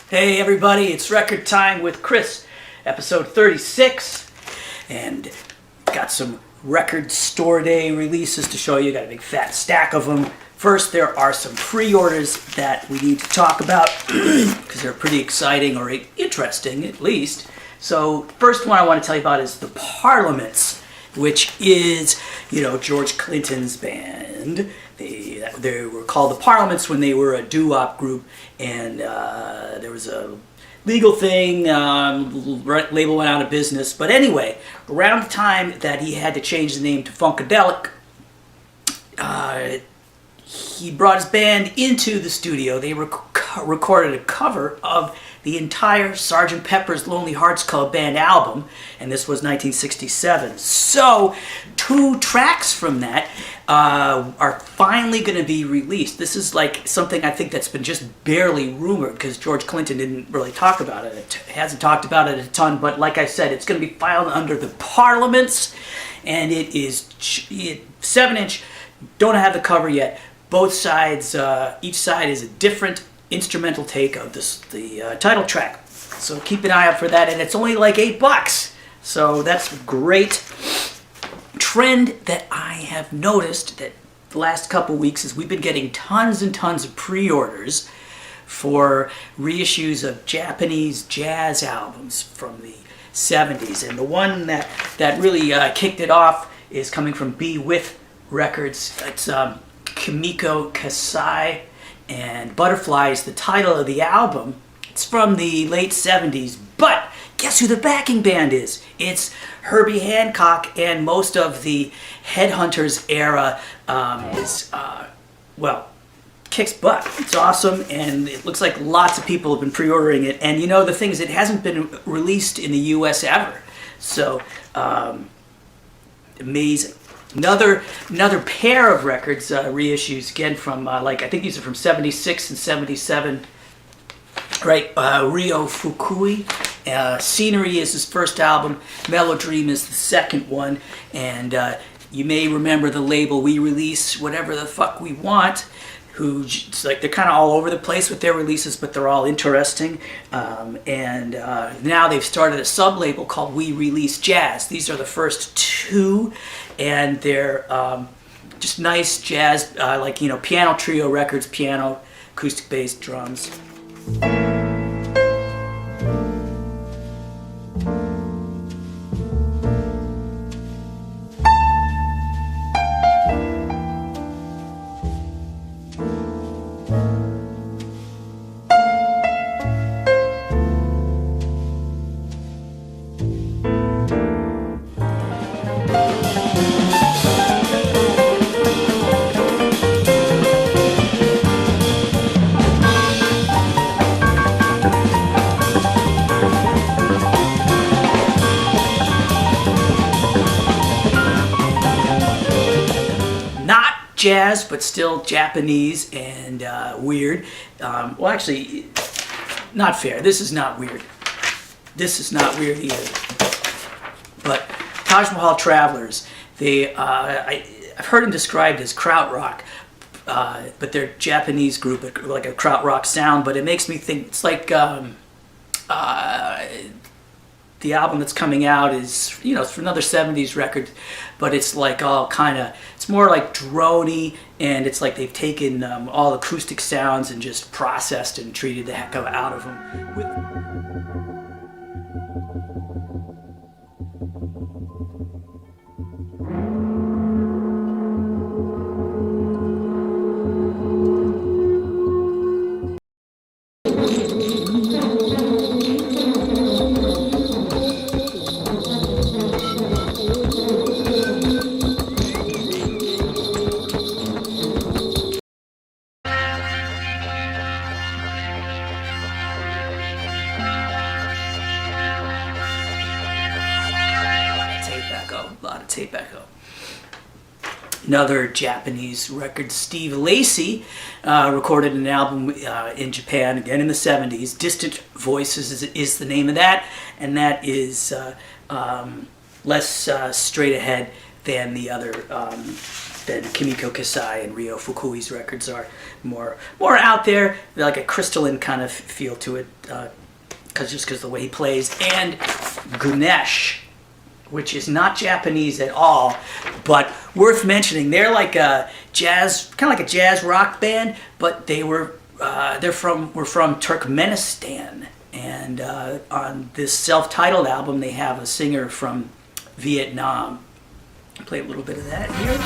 Hey everybody, it's Record Time with Chris, episode 36, and got some record store day releases to show you. Got a big fat stack of them. First, there are some pre-orders that we need to talk about because they're pretty exciting or interesting at least. So, first one I want to tell you about is the Parliaments, which is, George Clinton's band. They were called the Parliaments when they were a doo-wop group, and there was a legal thing, label went out of business. But anyway, around the time that he had to change the name to Funkadelic, he brought his band into the studio. They recorded a cover of the entire Sgt. Pepper's Lonely Hearts Club Band album, and this was 1967. So, 2 tracks from that are finally going to be released. This is like something I think that's been just barely rumored because George Clinton didn't really talk about it. Hasn't talked about it a ton, but like I said, it's going to be filed under the Parliaments, and it is 7-inch. Don't have the cover yet. Both sides, each side is a different instrumental take of the title track. So keep an eye out for that, and it's only like $8. So that's a great trend that I have noticed that the last couple weeks is we've been getting tons and tons of pre-orders for reissues of Japanese jazz albums from the 70s. And the one that really kicked it off is coming from Be With Records. It's Kimiko, Kasai, and Butterfly is the title of the album. It's from the late 70s, but guess who the backing band is? It's Herbie Hancock, and most of the Headhunters era kicks butt. It's awesome, and it looks like lots of people have been pre-ordering it. And the thing is, it hasn't been released in the US ever. So, amazing. Another pair of records, reissues, again from, I think these are from 76 and 77, right? Ryo Fukui. Scenery is his first album, Melodream is the second one, and you may remember the label We Release Whatever the Fuck We Want, they're kind of all over the place with their releases, but they're all interesting. And now they've started a sub-label called We Release Jazz. These are the first 2, and they're just nice jazz, piano trio records, piano, acoustic bass, drums. Jazz, but still Japanese and weird. Well, actually, not fair. This is not weird. This is not weird either. But Taj Mahal Travelers, I've heard them described as krautrock, but they're a Japanese group, like a krautrock sound. But it makes me think it's like the album that's coming out is, it's for another 70s record, but it's like all it's more like droney, and it's like they've taken all acoustic sounds and just processed and treated the heck out of them. Tape echo. Another Japanese record, Steve Lacy recorded an album in Japan, again in the 70s. Distant Voices is the name of that, and that is less straight ahead than the other than Kimiko Kasai and Ryo Fukui's records are. More out there, like a crystalline kind of feel to it, just because the way he plays. And Gunesh, which is not Japanese at all, but worth mentioning. They're like a jazz, kind of like a jazz rock band, but we're from Turkmenistan. And on this self-titled album, they have a singer from Vietnam. I'll play a little bit of that here.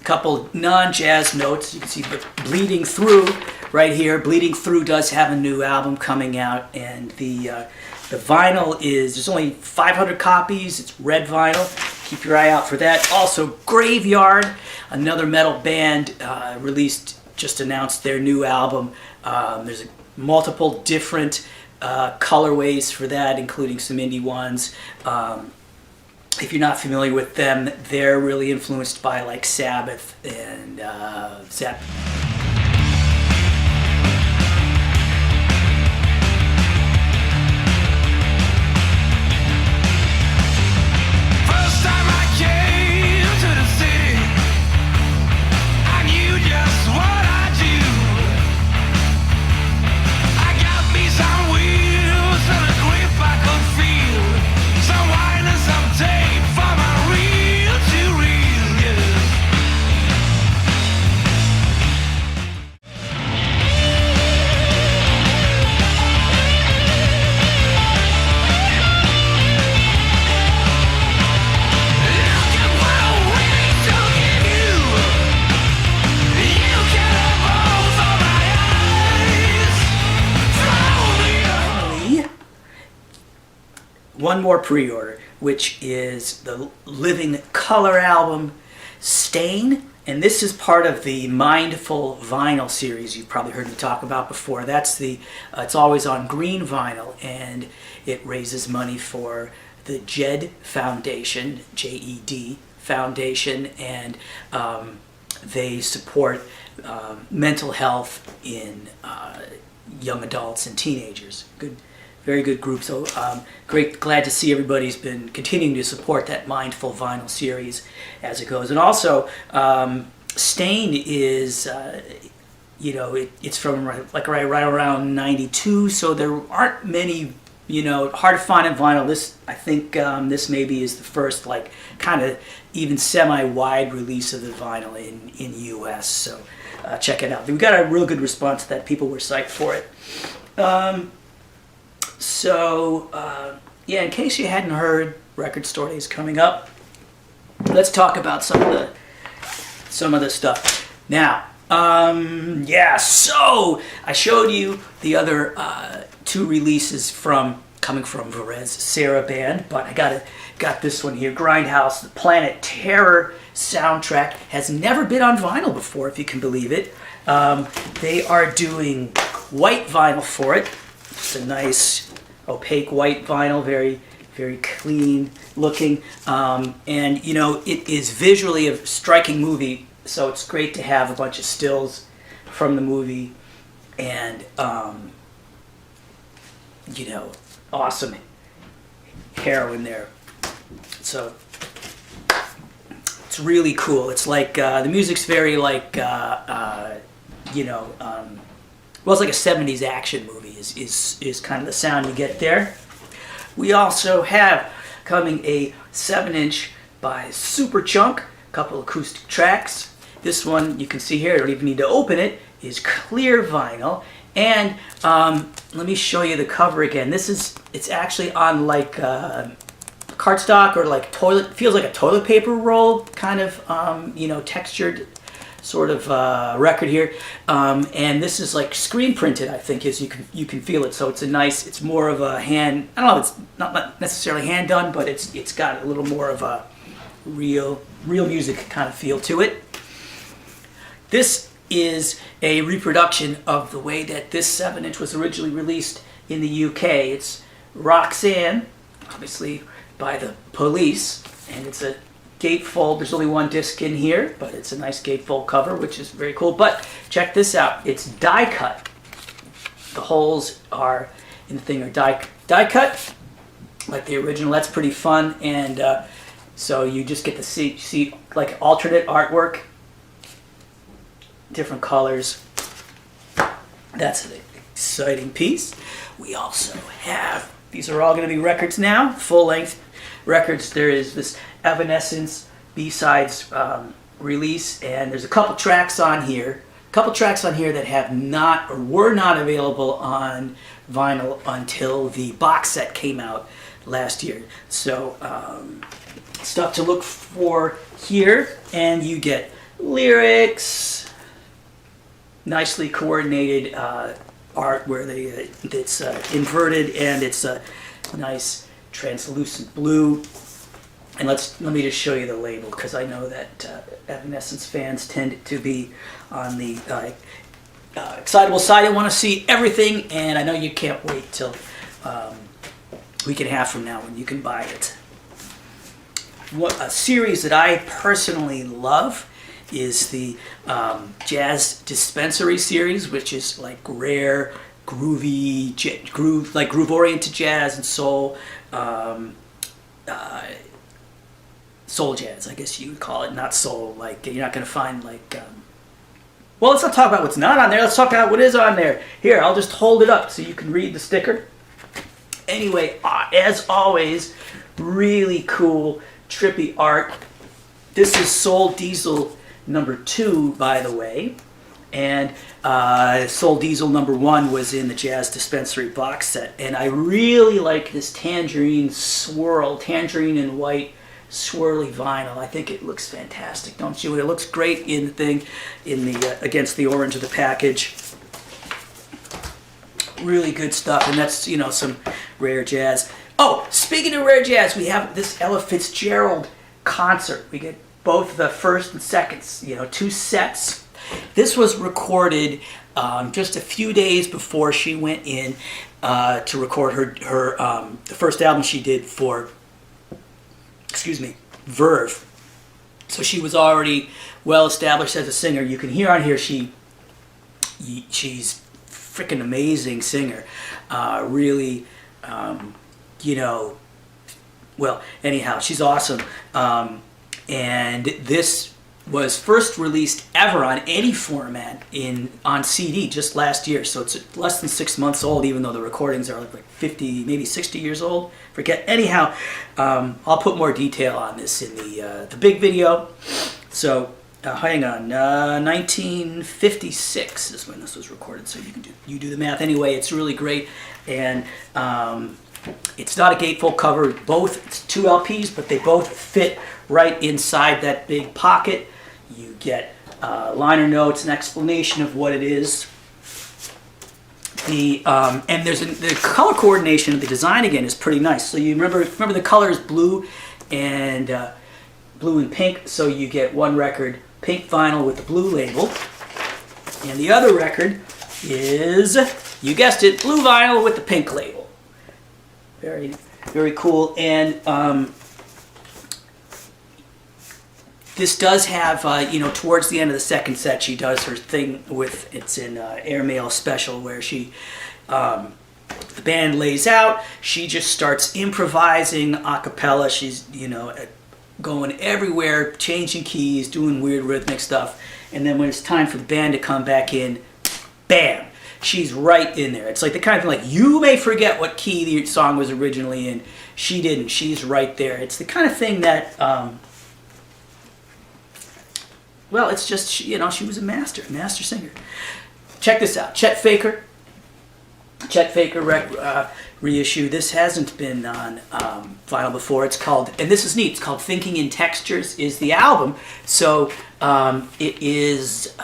Couple non-jazz notes. You can see Bleeding Through right here. Bleeding Through does have a new album coming out, and the vinyl there's only 500 copies. It's red vinyl. Keep your eye out for that. Also, Graveyard, another metal band, just announced their new album. There's multiple different colorways for that, including some indie ones. If you're not familiar with them, they're really influenced by like Sabbath and Zappa. One more pre-order, which is the Living Color album, Stain, and this is part of the Mindful Vinyl series you've probably heard me talk about before. That's it's always on green vinyl, and it raises money for the JED Foundation, J-E-D Foundation, and they support mental health in young adults and teenagers. Very good group. So glad to see everybody's been continuing to support that Mindful Vinyl series as it goes. And also, Stain is, it's from right around 92, so there aren't many, hard to find in vinyl. I think this maybe is the first kind of even semi-wide release of the vinyl in US. So check it out. We got a real good response to that. People were psyched for it. In case you hadn't heard, Record Store Day is coming up. Let's talk about some of the stuff. Now, so I showed you the other two releases coming from Varese Sarah Band, but I got this one here, Grindhouse, the Planet Terror soundtrack. Has never been on vinyl before, if you can believe it. They are doing white vinyl for it. It's a nice opaque white vinyl, very, very clean looking. And it is visually a striking movie, so it's great to have a bunch of stills from the movie and, awesome heroine there. So it's really cool. It's like, the music's very like, it's like a 70s action movie is kind of the sound you get there. We also have coming a 7-inch by Superchunk, a couple acoustic tracks. This one you can see here, I don't even need to open it, is clear vinyl. And let me show you the cover again. It's actually on like cardstock or like feels like a toilet paper roll kind of, textured sort of record here, and this is like screen printed. I think as you can feel it. So it's a nice. It's more of a hand. I don't know. It's not necessarily hand done, but it's got a little more of a real music kind of feel to it. This is a reproduction of the way that this 7-inch was originally released in the UK. It's Roxanne, obviously by the Police, and it's a gatefold. There's only one disc in here, but it's a nice gatefold cover, which is very cool. But check this out. It's die cut. The holes are in the thing are die cut, like the original. That's pretty fun, and so you just get to see like alternate artwork, different colors. That's an exciting piece. We also have, these are all going to be records now, full-length records. There is this Evanescence B-sides release, and there's a couple tracks on here. That have not or were not available on vinyl until the box set came out last year. So stuff to look for here, and you get lyrics, nicely coordinated art where it's inverted, and it's a nice translucent blue. And let me just show you the label, because I know that Evanescence fans tend to be on the excitable side. I want to see everything, and I know you can't wait till a week and a half from now when you can buy it. A series that I personally love is the Jazz Dispensary series, which is like rare, groovy, groove-oriented jazz and soul. Soul jazz, I guess you would call it, not soul. Like, you're not going to find like... well, let's not talk about what's not on there. Let's talk about what is on there. Here, I'll just hold it up so you can read the sticker. Anyway, as always, really cool, trippy art. This is Soul Diesel number 2, by the way. And Soul Diesel number 1 was in the Jazz Dispensary box set. And I really like this tangerine and white swirly vinyl. I think it looks fantastic, don't you? It looks great in the thing, against the orange of the package. Really good stuff, and that's, some rare jazz. Oh, speaking of rare jazz, we have this Ella Fitzgerald concert. We get both the first and seconds, 2 sets. This was recorded just a few days before she went in to record her the first album she did for, Verve. So she was already well established as a singer. You can hear on here she's freaking amazing singer. Really, well, anyhow, she's awesome. And this was first released ever on any format on CD just last year. So it's less than 6 months old, even though the recordings are like 50, maybe 60 years old. Forget. Anyhow, I'll put more detail on this in the big video. So hang on, 1956 is when this was recorded. So you do the math. Anyway, it's really great, and it's not a gatefold cover. It's 2 LPs, but they both fit right inside that big pocket. You get liner notes, an explanation of what it is. And there's the color coordination of the design again is pretty nice. So you remember the color is blue and pink. So you get one record, pink vinyl with the blue label, and the other record is, you guessed it, blue vinyl with the pink label. Very, very cool. And this does have, towards the end of the second set, she does her thing with, it's in Airmail Special, where she, the band lays out, she just starts improvising a cappella. She's, going everywhere, changing keys, doing weird rhythmic stuff. And then when it's time for the band to come back in, bam, she's right in there. It's like the kind of thing, like, you may forget what key the song was originally in. She didn't. She's right there. It's the kind of thing that... well, it's just, she was a master singer. Check this out. Chet Faker reissue. This hasn't been on vinyl before. It's called, and this is neat, it's called Thinking in Textures is the album. So it is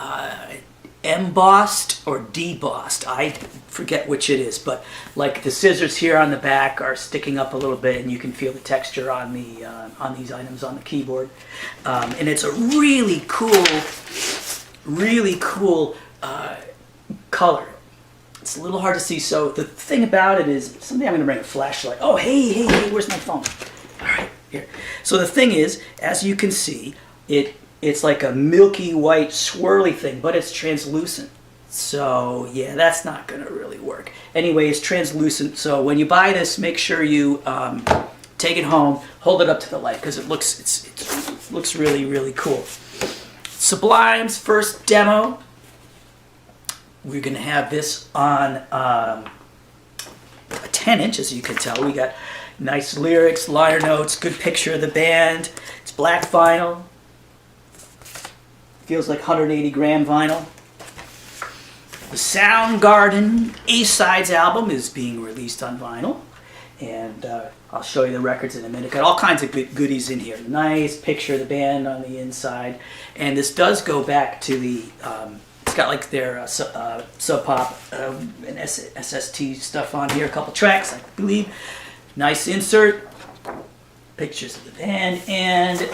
embossed or debossed. I forget which it is, but like the scissors here on the back are sticking up a little bit, and you can feel the texture on the on these items on the keyboard. And it's a really cool color. It's a little hard to see, so the thing about it is, someday I'm going to bring a flashlight. Oh, hey, where's my phone? All right, here. So the thing is, as you can see, it's like a milky white swirly thing, but it's translucent. So yeah, that's not going to really work. Anyway, it's translucent, so when you buy this, make sure you take it home, hold it up to the light, because it looks really, really cool. Sublime's first demo. We're going to have this on a 10-inch, as you can tell. We got nice lyrics, liner notes, good picture of the band. It's black vinyl. Feels like 180-gram vinyl. The Soundgarden A-Sides album is being released on vinyl. And I'll show you the records in a minute. Got all kinds of good goodies in here. Nice picture of the band on the inside. And this does go back to the... it's got like their Sub Pop and SST stuff on here. A couple tracks, I believe. Nice insert. Pictures of the band. And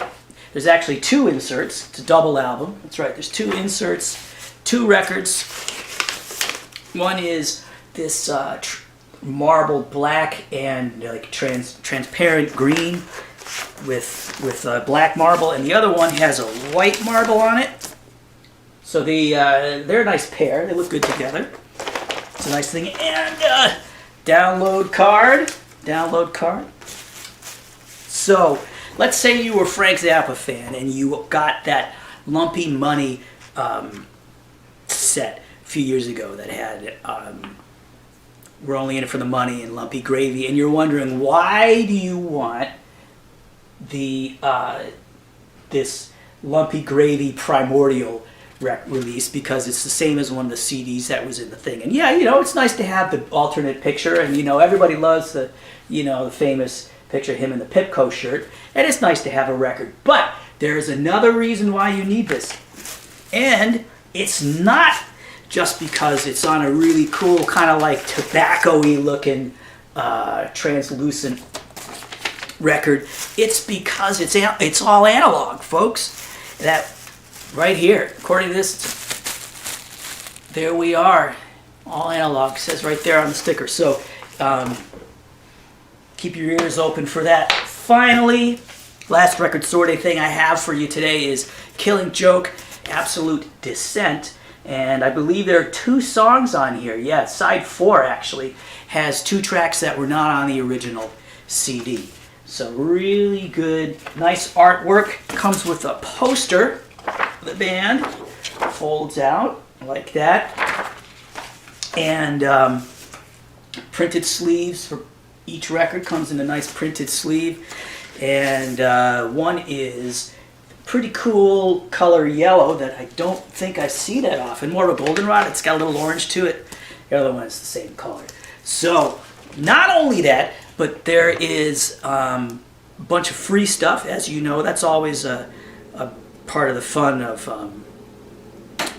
there's actually two inserts. It's a double album. That's right. There's two inserts, two records. One is this marble black and like transparent green with black marble, and the other one has a white marble on it. So they're a nice pair. They look good together. It's a nice thing. And download card. So let's say you were a Frank Zappa fan and you got that Lumpy Money set a few years ago that had We're Only In It For The Money and Lumpy Gravy, and you're wondering, why do you want the this Lumpy Gravy Primordial release? Because it's the same as one of the CDs that was in the thing. And yeah, it's nice to have the alternate picture, and everybody loves the the famous picture of him in the Pipco shirt, and it's nice to have a record. But there's another reason why you need this, and it's not just because it's on a really cool kind of like tobacco-y looking translucent record. It's because it's all analog, folks. That right here, according to this, there we are, all analog. It says right there on the sticker. So keep your ears open for that. Finally, last record store day thing I have for you today is Killing Joke, Absolute Descent. And I believe there are two songs on here. Yeah, side 4 actually has two tracks that were not on the original CD. So really good, nice artwork. Comes with a poster of the band. Folds out like that. And printed sleeves for each record. Comes in a nice printed sleeve. And one is pretty cool color yellow that I don't think I see that often. More of a goldenrod. It's got a little orange to it. The other one is the same color. So not only that, but there is a bunch of free stuff. As you know, that's always a part of the fun of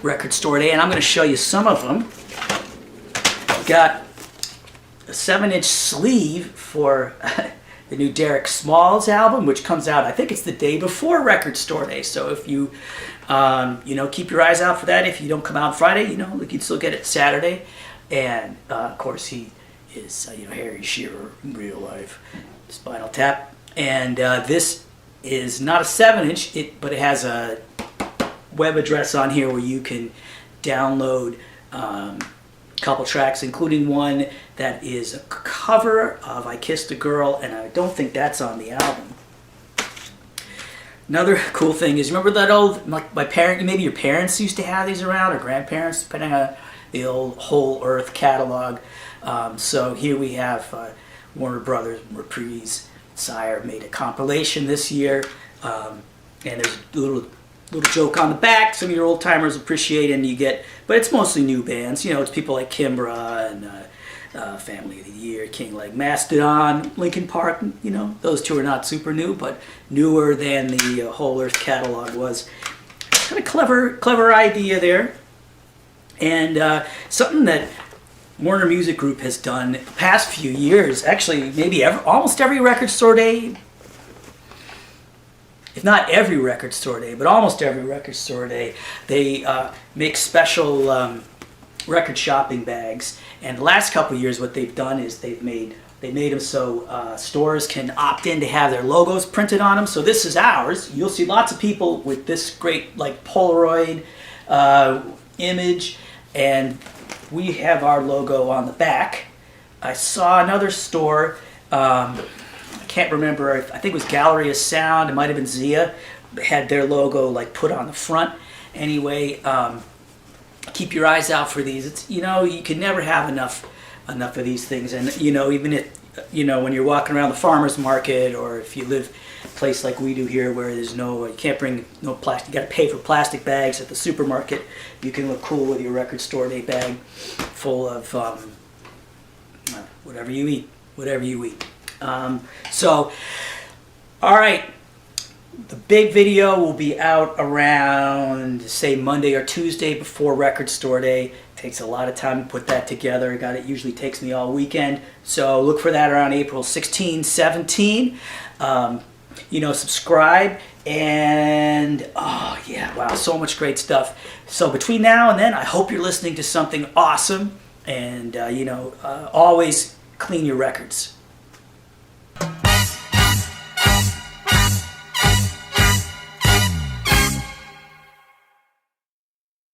Record Store Day, and I'm going to show you some of them. I've got a 7-inch sleeve for the new Derek Smalls album, which comes out, I think it's the day before Record Store Day. So if you, keep your eyes out for that. If you don't come out Friday, you can still get it Saturday. And of course, he is, Harry Shearer in real life, Spinal Tap. And this is not a 7-inch, but it has a web address on here where you can download a couple tracks, including one that is a cover of I Kissed a Girl, and I don't think that's on the album. Another cool thing is, remember that old, like maybe your parents used to have these around, or grandparents, depending on the old Whole Earth catalog. So here we have Warner Brothers Reprise Sire made a compilation this year, and there's a little joke on the back. Some of your old timers appreciate, and you get, but it's mostly new bands. It's people like Kimbra and Family of the Year, King Leg Mastodon, Linkin Park. You know, those two are not super new, but newer than the Whole Earth catalog was. Kind of clever idea there, and something that Warner Music Group has done the past few years. Actually, maybe almost every record store day. If not every record store day, but almost every record store day, they make special record shopping bags. And the last couple of years, what they've done is they made them so stores can opt in to have their logos printed on them. So this is ours. You'll see lots of people with this great like Polaroid image, and we have our logo on the back. I saw another store. I can't remember, I think it was Gallery of Sound, it might have been Zia, had their logo like put on the front. Anyway, keep your eyes out for these. It's, you know, you can never have enough of these things. And, you know, even if, you know, when you're walking around the farmer's market, or if you live a place like we do here where there's no, you can't bring no plastic, you got to pay for plastic bags at the supermarket, you can look cool with your record store day bag full of whatever you eat. So, all right, the big video will be out around, say, Monday or Tuesday before Record Store Day. Takes a lot of time to put that together. It usually takes me all weekend. So look for that around April 16, 17. You know, subscribe, and oh yeah, wow, so much great stuff. So between now and then, I hope you're listening to something awesome, and you know, always clean your records.